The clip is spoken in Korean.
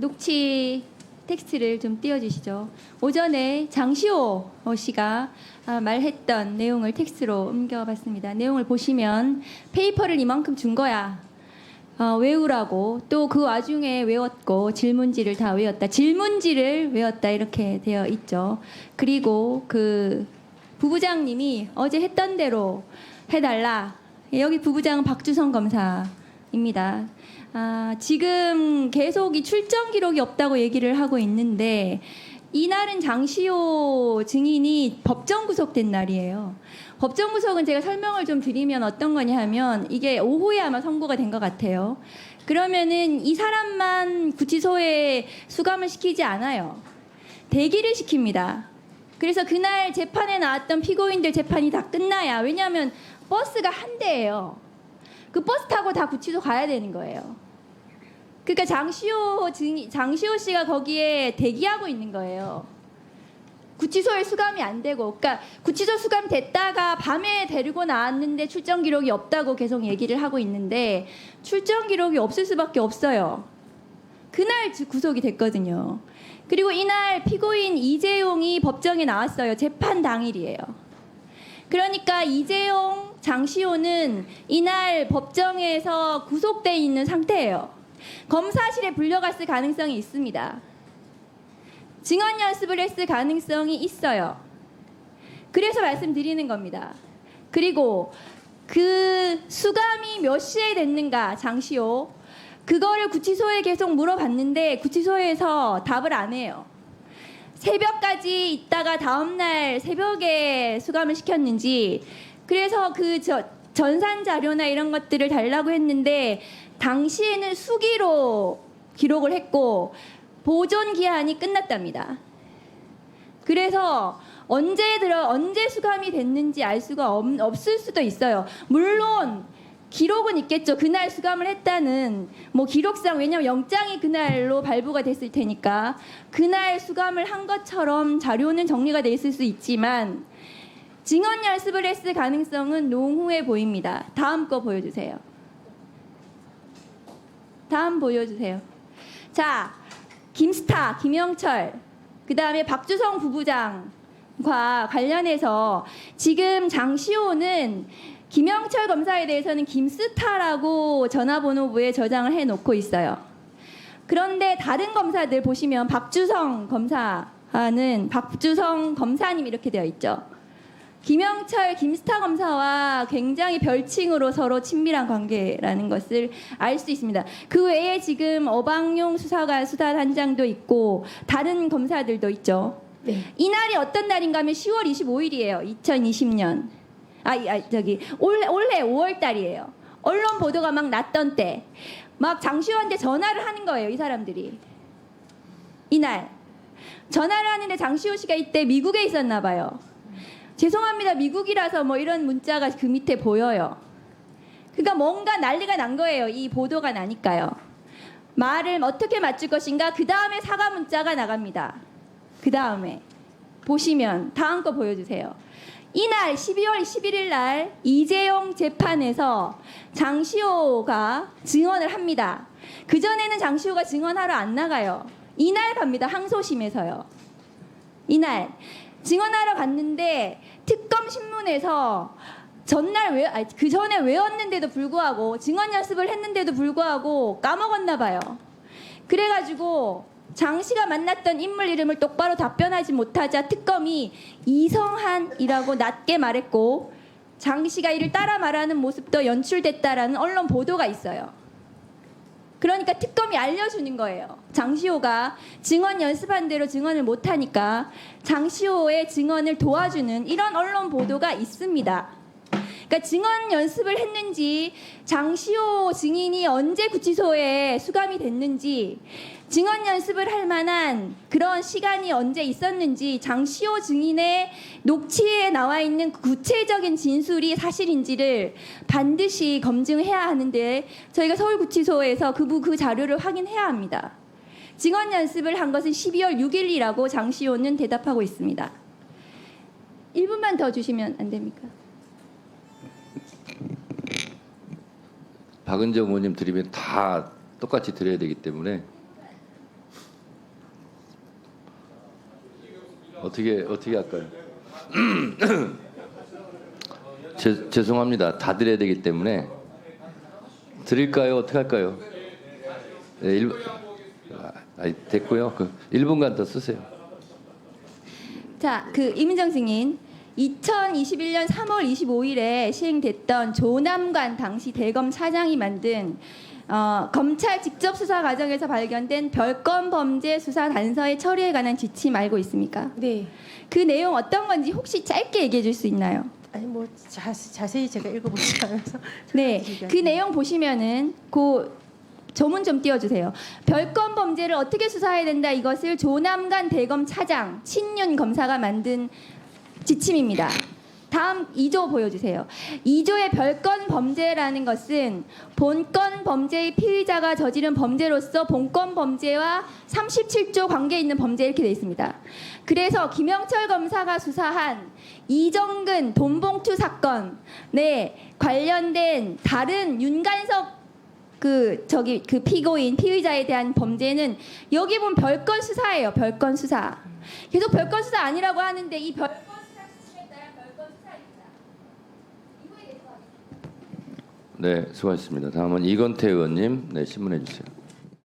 녹취 텍스트를 좀 띄워주시죠. 오전에 장시호 씨가 말했던 내용을 텍스트로 옮겨봤습니다. 내용을 보시면 페이퍼를 이만큼 준 거야. 외우라고. 또 그 와중에 외웠고 질문지를 다 외웠다. 질문지를 외웠다 이렇게 되어 있죠. 그리고 그 부부장님이 어제 했던 대로 해달라. 여기 부부장은 박주성 검사입니다. 지금 계속 이 출정 기록이 없다고 얘기를 하고 있는데 이날은 장시호 증인이 법정 구속된 날이에요. 법정 구속은 제가 설명을 좀 드리면 어떤 거냐 하면 이게 오후에 아마 선고가 된 것 같아요. 그러면은 이 사람만 구치소에 수감을 시키지 않아요. 대기를 시킵니다. 그래서 그날 재판에 나왔던 피고인들 재판이 다 끝나야, 왜냐하면 버스가 한 대예요. 그 버스 타고 다 구치소 가야 되는 거예요. 그러니까 장시호 씨가 거기에 대기하고 있는 거예요. 구치소에 수감이 안 되고, 그러니까 구치소 수감 됐다가 밤에 데리고 나왔는데 출정 기록이 없다고 계속 얘기를 하고 있는데 출정 기록이 없을 수밖에 없어요. 그날 구속이 됐거든요. 그리고 이날 피고인 이재용이 법정에 나왔어요. 재판 당일이에요. 그러니까 이재용, 장시호는 이날 법정에서 구속돼 있는 상태예요. 검사실에 불려갔을 가능성이 있습니다. 증언 연습을 했을 가능성이 있어요. 그래서 말씀드리는 겁니다. 그리고 그 수감이 몇 시에 됐는가, 장시호, 그거를 구치소에 계속 물어봤는데 구치소에서 답을 안 해요. 새벽까지 있다가 다음날 새벽에 수감을 시켰는지, 그래서 그 전산 자료나 이런 것들을 달라고 했는데 당시에는 수기로 기록을 했고 보존 기한이 끝났답니다. 그래서 언제 수감이 됐는지 알 수가 없을 수도 있어요. 물론 기록은 있겠죠. 그날 수감을 했다는 뭐 기록상, 왜냐면 영장이 그날로 발부가 됐을 테니까 그날 수감을 한 것처럼 자료는 정리가 돼 있을 수 있지만 증언 연습을 했을 가능성은 농후해 보입니다. 다음 거 보여주세요. 다음 보여주세요. 자, 김스타, 김영철, 그 다음에 박주성 부부장과 관련해서 지금 장시호는 김영철 검사에 대해서는 김스타라고 전화번호부에 저장을 해놓고 있어요. 그런데 다른 검사들 보시면 박주성 검사님 이렇게 되어 있죠. 김영철, 김스타 검사와 굉장히 별칭으로 서로 친밀한 관계라는 것을 알 수 있습니다. 그 외에 지금 어방용 수사관 수사단장도 있고 다른 검사들도 있죠. 네. 이날이 어떤 날인가 하면 10월 25일이에요. 2020년. 올해 5월 달이에요. 언론 보도가 막 났던 때 막 장시호한테 전화를 하는 거예요. 이 사람들이. 이날 전화를 하는데 장시호 씨가 이때 미국에 있었나 봐요. 죄송합니다. 미국이라서 뭐 이런 문자가 그 밑에 보여요. 그러니까 뭔가 난리가 난 거예요. 이 보도가 나니까요. 말을 어떻게 맞출 것인가. 그 다음에 사과 문자가 나갑니다. 그 다음에 보시면 다음 거 보여주세요. 이날 12월 11일 날 이재용 재판에서 장시호가 증언을 합니다. 그전에는 장시호가 증언하러 안 나가요. 이날 갑니다. 항소심에서요. 이날 증언하러 갔는데 특검 신문에서 그 전에 외웠는데도 불구하고 증언 연습을 했는데도 불구하고 까먹었나 봐요. 그래가지고 장 씨가 만났던 인물 이름을 똑바로 답변하지 못하자 특검이 이성한이라고 낮게 말했고 장 씨가 이를 따라 말하는 모습도 연출됐다라는 언론 보도가 있어요. 그러니까 특검이 알려주는 거예요. 장시호가 증언 연습한 대로 증언을 못하니까 장시호의 증언을 도와주는 이런 언론 보도가 있습니다. 그러니까 증언 연습을 했는지, 장시호 증인이 언제 구치소에 수감이 됐는지, 증언 연습을 할 만한 그런 시간이 언제 있었는지, 장시호 증인의 녹취에 나와 있는 구체적인 진술이 사실인지를 반드시 검증해야 하는데 저희가 서울구치소에서 그 자료를 확인해야 합니다. 증언 연습을 한 것은 12월 6일이라고 장시호는 대답하고 있습니다. 1분만 더 주시면 안 됩니까? 박은정 의원님 드리면 다 똑같이 드려야 되기 때문에 어떻게 할까요? 죄송합니다. 다 드려야 되기 때문에 드릴까요? 어떻게 할까요? 네, 됐고요. 1분간 더 쓰세요. 자, 이민정 증인 2021년 3월 25일에 시행됐던 조남관 당시 대검 차장이 만든 검찰 직접 수사 과정에서 발견된 별건 범죄 수사 단서의 처리에 관한 지침 알고 있습니까? 네. 그 내용 어떤 건지 혹시 짧게 얘기해 줄 수 있나요? 아니 뭐 자세히 제가 읽어보지 않아서. 네, 그 내용 보시면은 그 조문 좀 띄워주세요. 별건 범죄를 어떻게 수사해야 된다, 이것을 조남관 대검 차장 친윤 검사가 만든 지침입니다. 다음 2조 보여주세요. 2조의 별건 범죄라는 것은 본건 범죄의 피의자가 저지른 범죄로서 본건 범죄와 37조 관계 있는 범죄, 이렇게 되어 있습니다. 그래서 김영철 검사가 수사한 이정근 돈봉투 사건에 관련된 다른 윤관석 그 피고인 피의자에 대한 범죄는 여기 보면 별건 수사예요. 별건 수사. 계속 별건 수사 아니라고 하는데 이 별건 수사 지침에 따른 별건 수사입니다. 이후에 계속 하겠습니다. 네, 수고하셨습니다. 다음은 이건태 의원님, 네, 신문해 주세요.